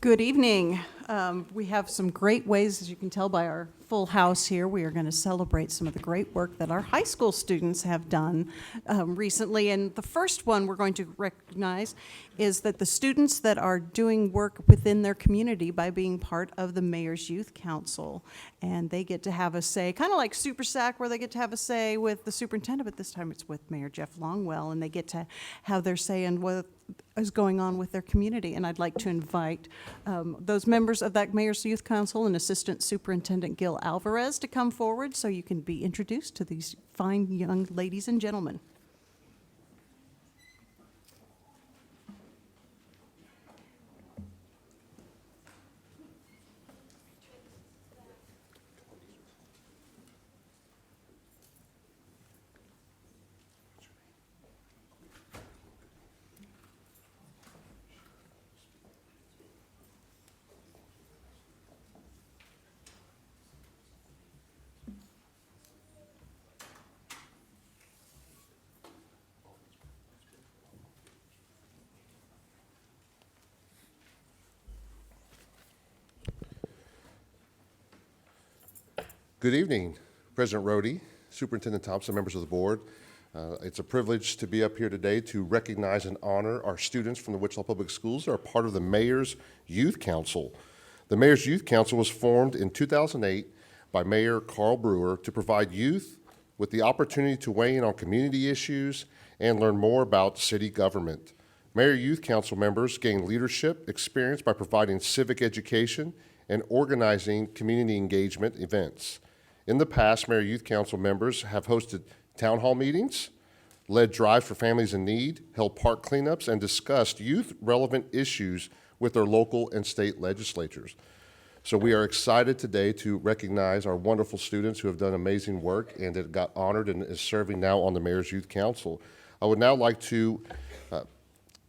Good evening. We have some great ways, as you can tell by our full house here, we are going to celebrate some of the great work that our high school students have done recently. And the first one we're going to recognize is that the students that are doing work within their community by being part of the Mayor's Youth Council. And they get to have a say, kind of like Super SAC, where they get to have a say with the superintendent, but this time it's with Mayor Jeff Longwell, and they get to have their say in what is going on with their community. And I'd like to invite those members of that Mayor's Youth Council and Assistant Superintendent Gil Alvarez to come forward so you can be introduced to these fine young ladies and gentlemen. Good evening, President Rohde, Superintendent Thompson, members of the board. It's a privilege to be up here today to recognize and honor our students from the Wichita Public Schools that are part of the Mayor's Youth Council. The Mayor's Youth Council was formed in 2008 by Mayor Carl Brewer to provide youth with the opportunity to weigh in on community issues and learn more about city government. Mayor Youth Council members gain leadership experience by providing civic education and organizing community engagement events. In the past, Mayor Youth Council members have hosted town hall meetings, led drives for families in need, held park cleanups, and discussed youth-relevant issues with their local and state legislatures. So we are excited today to recognize our wonderful students who have done amazing work and that got honored and is serving now on the Mayor's Youth Council. I would now like to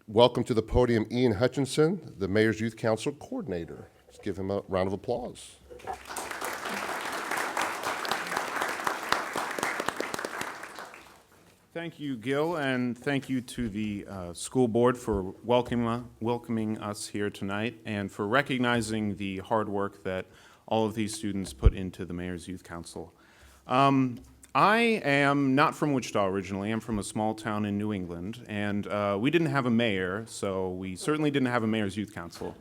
welcome to the podium Ian Hutchinson, the Mayor's Youth Council Coordinator. Let's give him a round of applause. Thank you, Gil, and thank you to the school board for welcoming us here tonight and for recognizing the hard work that all of these students put into the Mayor's Youth Council. I am not from Wichita originally. I'm from a small town in New England, and we didn't have a mayor, so we certainly didn't have a Mayor's Youth Council.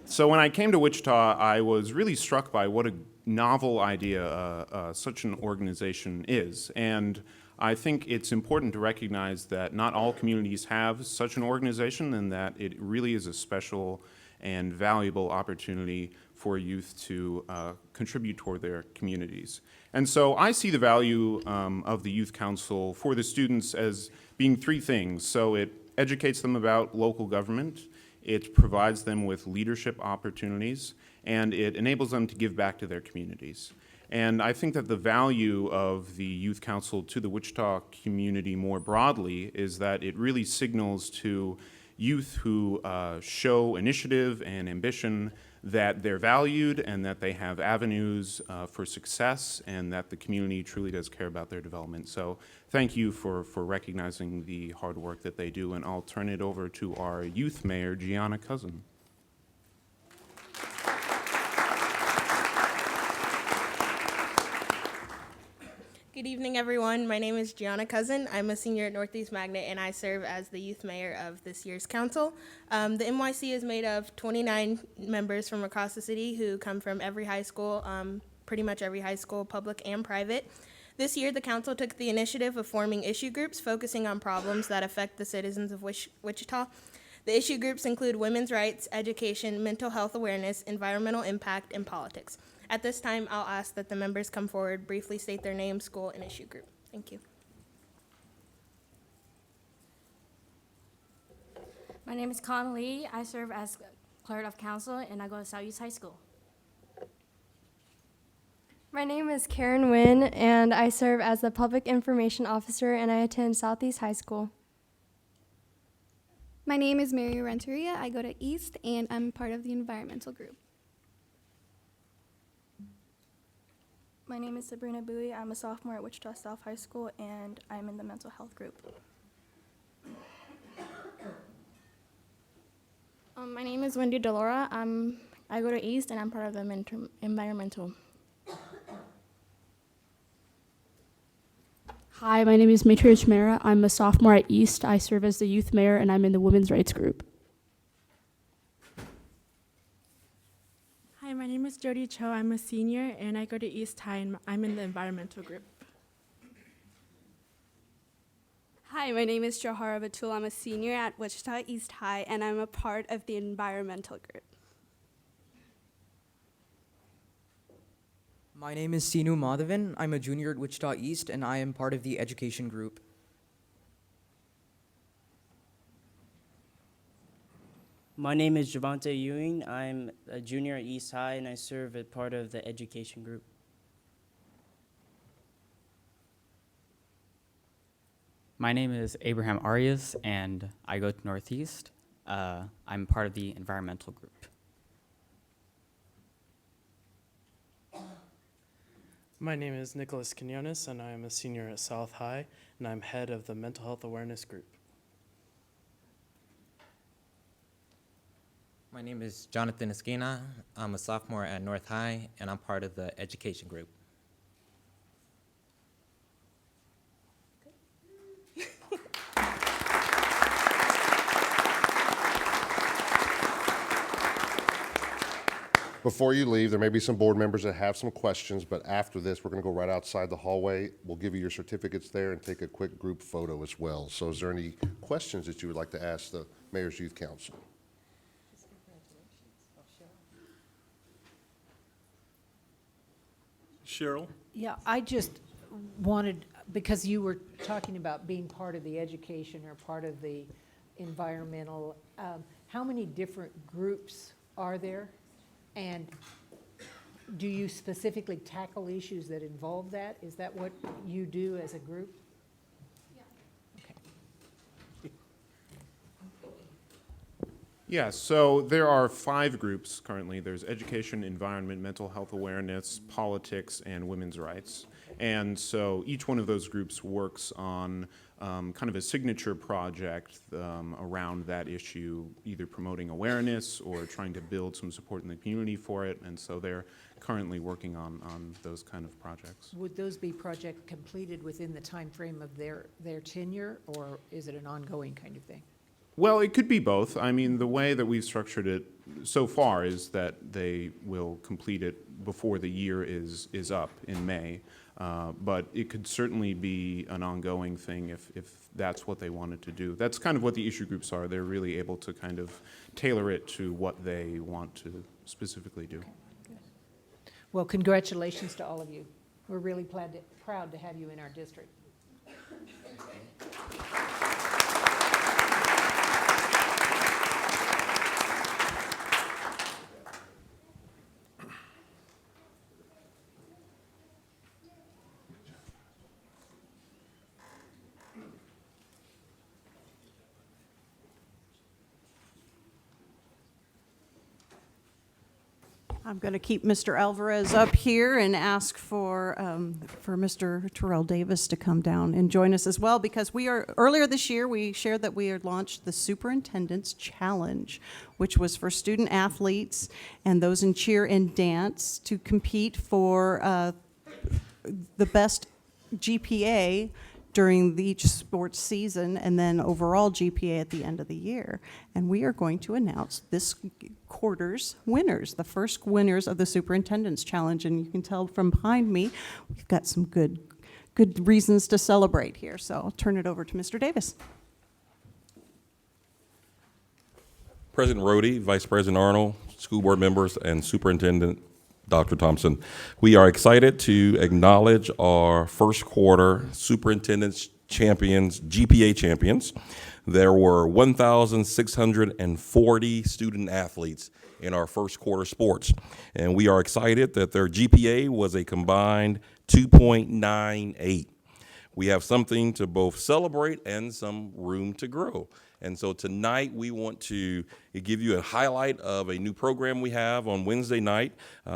So when I came to Wichita, I was really struck by what a novel idea such an organization is. And I think it's important to recognize that not all communities have such an organization and that it really is a special and valuable opportunity for youth to contribute toward their communities. And so I see the value of the Youth Council for the students as being three things. So it educates them about local government, it provides them with leadership opportunities, and it enables them to give back to their communities. And I think that the value of the Youth Council to the Wichita community more broadly is that it really signals to youth who show initiative and ambition that they're valued and that they have avenues for success and that the community truly does care about their development. So thank you for recognizing the hard work that they do, and I'll turn it over to our youth mayor, Gianna Cousin. Good evening, everyone. My name is Gianna Cousin. I'm a senior at Northeast Magnet, and I serve as the youth mayor of this year's council. The NYC is made of 29 members from across the city who come from every high school, pretty much every high school, public and private. This year, the council took the initiative of forming issue groups focusing on problems that affect the citizens of Wichita. The issue groups include women's rights, education, mental health awareness, environmental impact, and politics. At this time, I'll ask that the members come forward, briefly state their name, school, and issue group. Thank you. My name is Con Lee. I serve as clerk of council, and I go to Southeast High School. My name is Karen Nguyen, and I serve as the public information officer, and I attend Southeast High School. My name is Mary Renteria. I go to East, and I'm part of the environmental group. My name is Sabrina Bowie. I'm a sophomore at Wichita South High School, and I'm in the mental health group. My name is Wendy Delora. I go to East, and I'm part of the environmental. Hi, my name is Matriya Chimera. I'm a sophomore at East. I serve as the youth mayor, and I'm in the women's rights group. Hi, my name is Jody Cho. I'm a senior, and I go to East High, and I'm in the environmental group. Hi, my name is Johara Batul. I'm a senior at Wichita East High, and I'm a part of the environmental group. My name is Sinu Madhavan. I'm a junior at Wichita East, and I am part of the education group. My name is Javante Ewing. I'm a junior at East High, and I serve as part of the education group. My name is Abraham Arias, and I go to Northeast. I'm part of the environmental group. My name is Nicholas Quinones, and I am a senior at South High, and I'm head of the mental health awareness group. My name is Jonathan Esquina. I'm a sophomore at North High, and I'm part of the education group. Before you leave, there may be some board members that have some questions, but after this, we're going to go right outside the hallway. We'll give you your certificates there and take a quick group photo as well. So is there any questions that you would like to ask the Mayor's Youth Council? Cheryl? Yeah, I just wanted, because you were talking about being part of the education or part of the environmental, how many different groups are there? And do you specifically tackle issues that involve that? Is that what you do as a group? Yeah, so there are 5 groups currently. There's education, environment, mental health awareness, politics, and women's rights. And so each one of those groups works on kind of a signature project around that issue, either promoting awareness or trying to build some support in the community for it. And so they're currently working on those kind of projects. Would those be projects completed within the time frame of their tenure, or is it an ongoing kind of thing? Well, it could be both. I mean, the way that we've structured it so far is that they will complete it before the year is up in May. But it could certainly be an ongoing thing if that's what they wanted to do. That's kind of what the issue groups are. They're really able to kind of tailor it to what they want to specifically do. Okay, good. Well, congratulations to all of you. We're really proud to have you in our district. I'm going to keep Mr. Alvarez up here and ask for Mr. Terrell Davis to come down and join us as well, because earlier this year we shared that we had launched the Superintendent's Challenge, which was for student athletes and those in cheer and dance to compete for the best GPA during each sports season, and then overall GPA at the end of the year. And we are going to announce this quarter's winners, the first winners of the Superintendent's Challenge. And you can tell from behind me, we've got some good reasons to celebrate here. So I'll turn it over to Mr. Davis. President Rohde, Vice President Arnold, school board members, and Superintendent Dr. Thompson. We are excited to acknowledge our first quarter Superintendent's Champions, GPA champions. There were 1,640 student athletes in our first quarter sports. And we are excited that their GPA was a combined 2.98. We have something to both celebrate and some room to grow. And so tonight we want to give you a highlight of a new program we have on Wednesday night.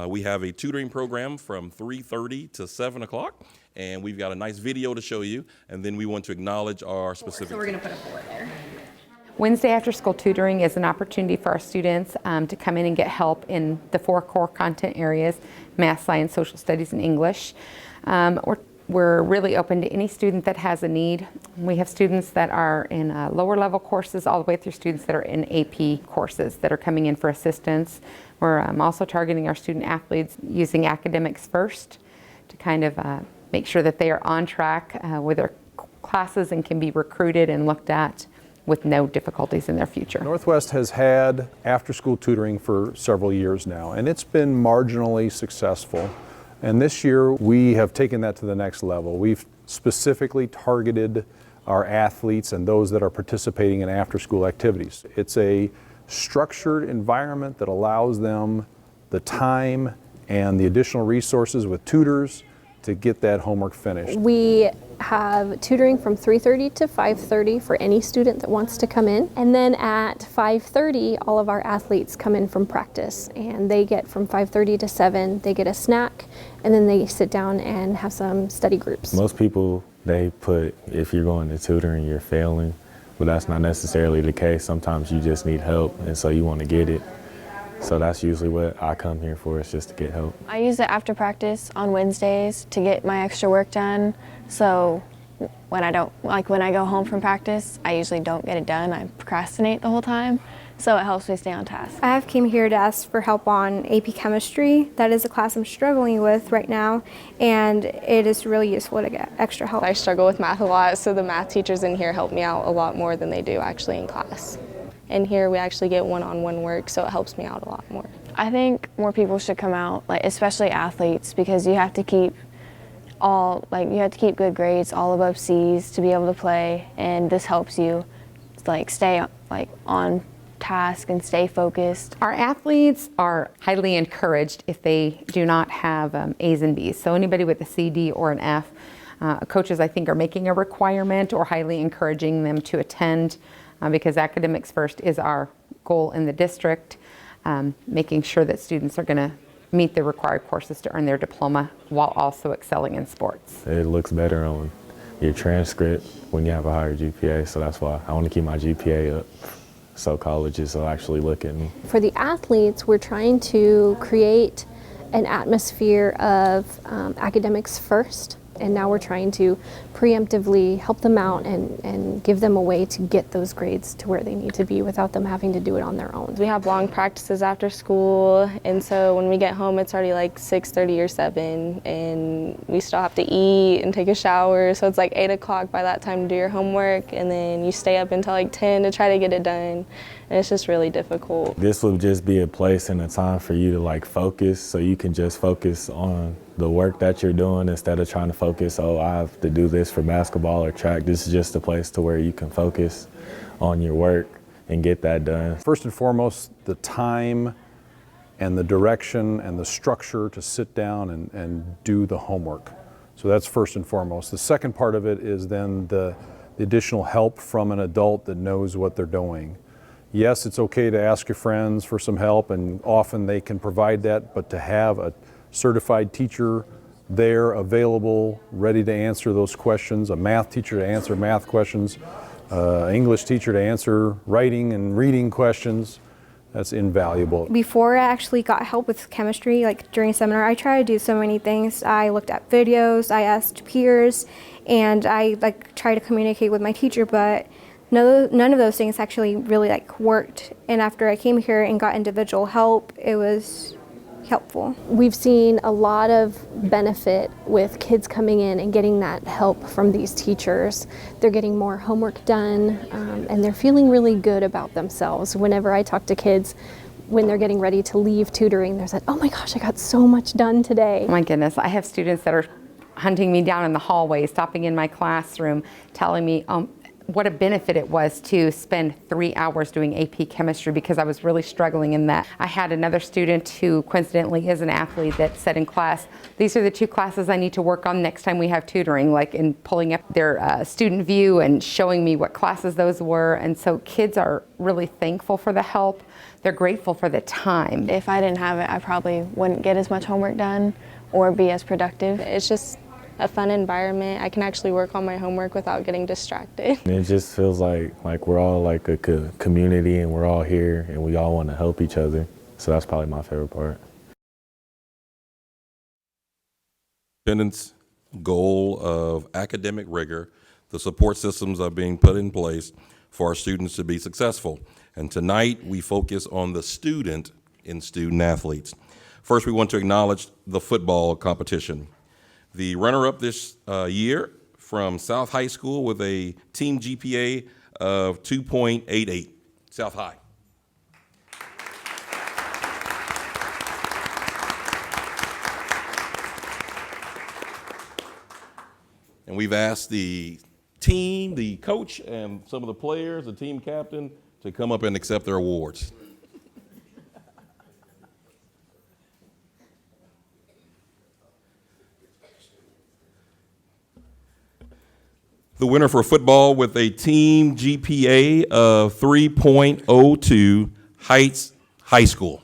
We have a tutoring program from 3:30 to 7 o'clock, and we've got a nice video to show you, and then we want to acknowledge our specific. So we're going to put a 4 there. Wednesday after school tutoring is an opportunity for our students to come in and get help in the 4 core content areas: math, science, social studies, and English. We're really open to any student that has a need. We have students that are in lower level courses all the way through students that are in AP courses that are coming in for assistance. We're also targeting our student athletes using academics first to kind of make sure that they are on track with their classes and can be recruited and looked at with no difficulties in their future. Northwest has had after-school tutoring for several years now, and it's been marginally successful. And this year, we have taken that to the next level. We've specifically targeted our athletes and those that are participating in after-school activities. It's a structured environment that allows them the time and the additional resources with tutors to get that homework finished. We have tutoring from 3:30 to 5:30 for any student that wants to come in. And then at 5:30, all of our athletes come in from practice, and they get from 5:30 to 7, they get a snack, and then they sit down and have some study groups. Most people, they put, if you're going to tutoring, you're failing, but that's not necessarily the case. Sometimes you just need help, and so you want to get it. So that's usually what I come here for, is just to get help. I use it after practice on Wednesdays to get my extra work done. So when I go home from practice, I usually don't get it done. I procrastinate the whole time. So it helps me stay on task. I have came here to ask for help on AP Chemistry. That is a class I'm struggling with right now, and it is really useful to get extra help. I struggle with math a lot, so the math teachers in here help me out a lot more than they do actually in class. And here we actually get one-on-one work, so it helps me out a lot more. I think more people should come out, like especially athletes, because you have to keep good grades, all above C's to be able to play, and this helps you stay on task and stay focused. Our athletes are highly encouraged if they do not have A's and B's. So anybody with a C, D, or an F, coaches I think are making a requirement or highly encouraging them to attend because academics first is our goal in the district, making sure that students are going to meet the required courses to earn their diploma while also excelling in sports. It looks better on your transcript when you have a higher GPA, so that's why I want to keep my GPA up so colleges will actually look at me. For the athletes, we're trying to create an atmosphere of academics first, and now we're trying to preemptively help them out and give them a way to get those grades to where they need to be without them having to do it on their own. We have long practices after school, and so when we get home it's already like 6:30 or 7, and we still have to eat and take a shower, so it's like 8 o'clock by that time to do your homework, and then you stay up until like 10 to try to get it done, and it's just really difficult. This would just be a place and a time for you to focus, so you can just focus on the work that you're doing instead of trying to focus, oh, I have to do this for basketball or track. This is just a place to where you can focus on your work and get that done. First and foremost, the time and the direction and the structure to sit down and do the homework. So that's first and foremost. The second part of it is then the additional help from an adult that knows what they're doing. Yes, it's okay to ask your friends for some help, and often they can provide that, but to have a certified teacher there, available, ready to answer those questions, a math teacher to answer math questions, English teacher to answer writing and reading questions, that's invaluable. Before I actually got help with chemistry, during a seminar, I tried to do so many things. I looked at videos, I asked peers, and I tried to communicate with my teacher, but none of those things actually really worked. And after I came here and got individual help, it was helpful. We've seen a lot of benefit with kids coming in and getting that help from these teachers. They're getting more homework done, and they're feeling really good about themselves. Whenever I talk to kids, when they're getting ready to leave tutoring, they're like, oh my gosh, I got so much done today. Oh my goodness, I have students that are hunting me down in the hallway, stopping in my classroom, telling me, what a benefit it was to spend 3 hours doing AP Chemistry because I was really struggling in that. I had another student who coincidentally is an athlete that said in class, these are the 2 classes I need to work on next time we have tutoring, in pulling up their student view and showing me what classes those were. And so kids are really thankful for the help. They're grateful for the time. If I didn't have it, I probably wouldn't get as much homework done or be as productive. It's just a fun environment. I can actually work on my homework without getting distracted. And it just feels like we're all like a community and we're all here and we all want to help each other. So that's probably my favorite part. Superintendent's goal of academic rigor, the support systems are being put in place for our students to be successful. And tonight we focus on the student and student athletes. First, we want to acknowledge the football competition. The runner-up this year from South High School with a team GPA of 2.88, South High. And we've asked the team, the coach, and some of the players, the team captain, to come up and accept their awards. The winner for football with a team GPA of 3.02, Heights High School.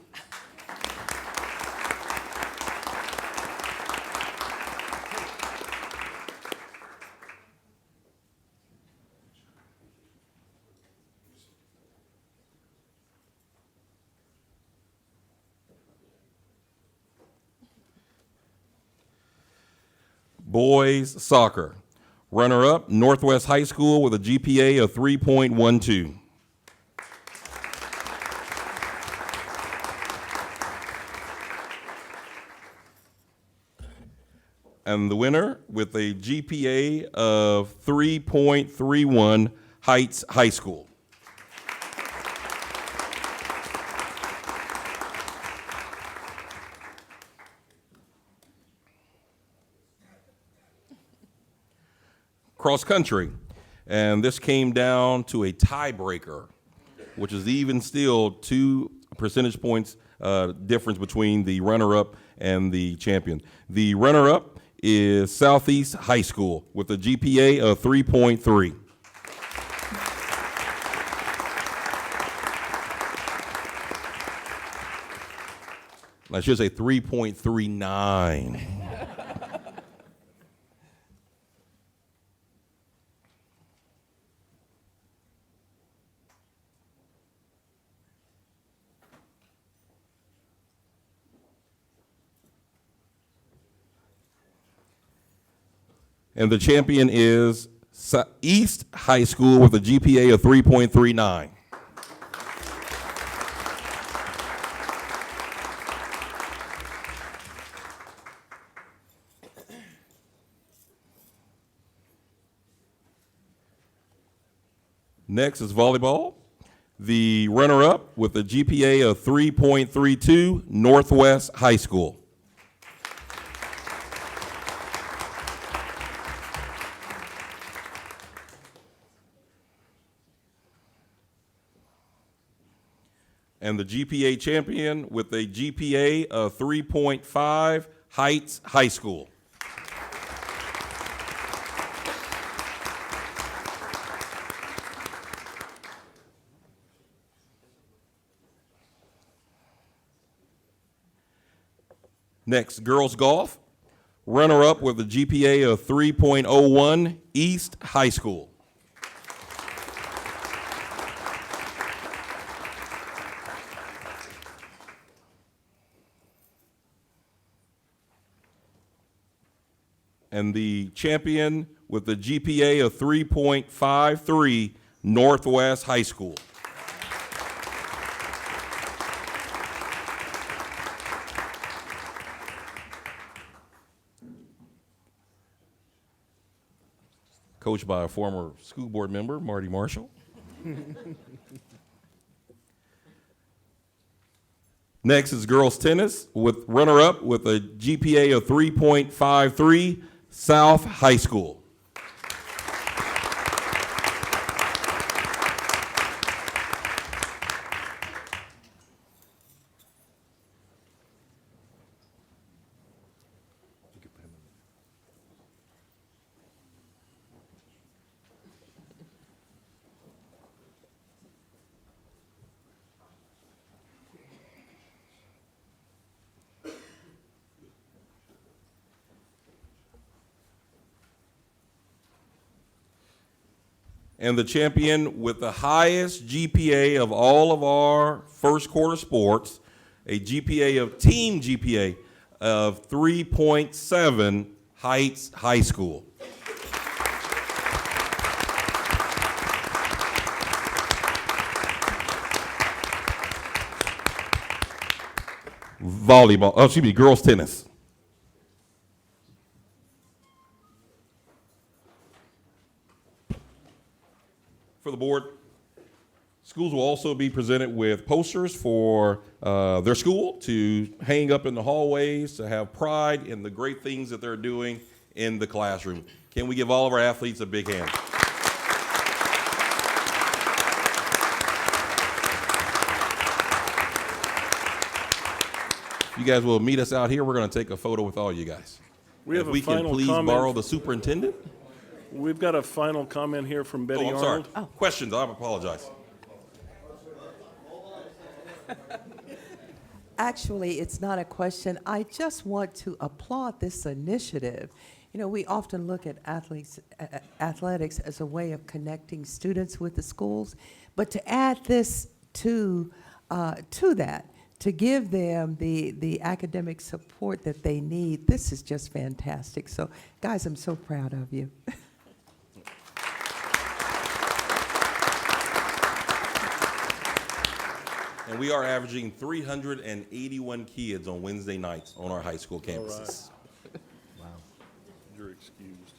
Boys soccer. Runner-up, Northwest High School with a GPA of 3.12. And the winner with a GPA of 3.31, Heights High School. Cross country, and this came down to a tiebreaker, which is even still 2 percentage points difference between the runner-up and the champion. The runner-up is Southeast High School with a GPA of 3.3. I should say 3.39. And the champion is East High School with a GPA of 3.39. Next is volleyball. The runner-up with a GPA of 3.32, Northwest High School. And the GPA champion with a GPA of 3.5, Heights High School. Next, girls golf. Runner-up with a GPA of 3.01, East High School. And the champion with the GPA of 3.53, Northwest High School. Coached by a former school board member, Marty Marshall. Next is girls tennis with runner-up with a GPA of 3.53, South High School. And the champion with the highest GPA of all of our first quarter sports, a GPA of team GPA of 3.7, Heights High School. Girls tennis. For the board, schools will also be presented with posters for their school to hang up in the hallways, to have pride in the great things that they're doing in the classroom. Can we give all of our athletes a big hand? You guys will meet us out here. We're going to take a photo with all you guys. We have if a we can final please comment. borrow the superintendent. We've got a final comment here from Betty I'm sorry. Arnold. Questions? I apologize. Actually, it's not a question. I just want to applaud this initiative. You know, we often look at athletics as a way of connecting students with the schools, but to add this to that, to give them the academic support that they need, this is just fantastic. So, guys, I'm so proud of you. And we are averaging 381 kids on Wednesday nights on our high school campuses. Wow. You're excused.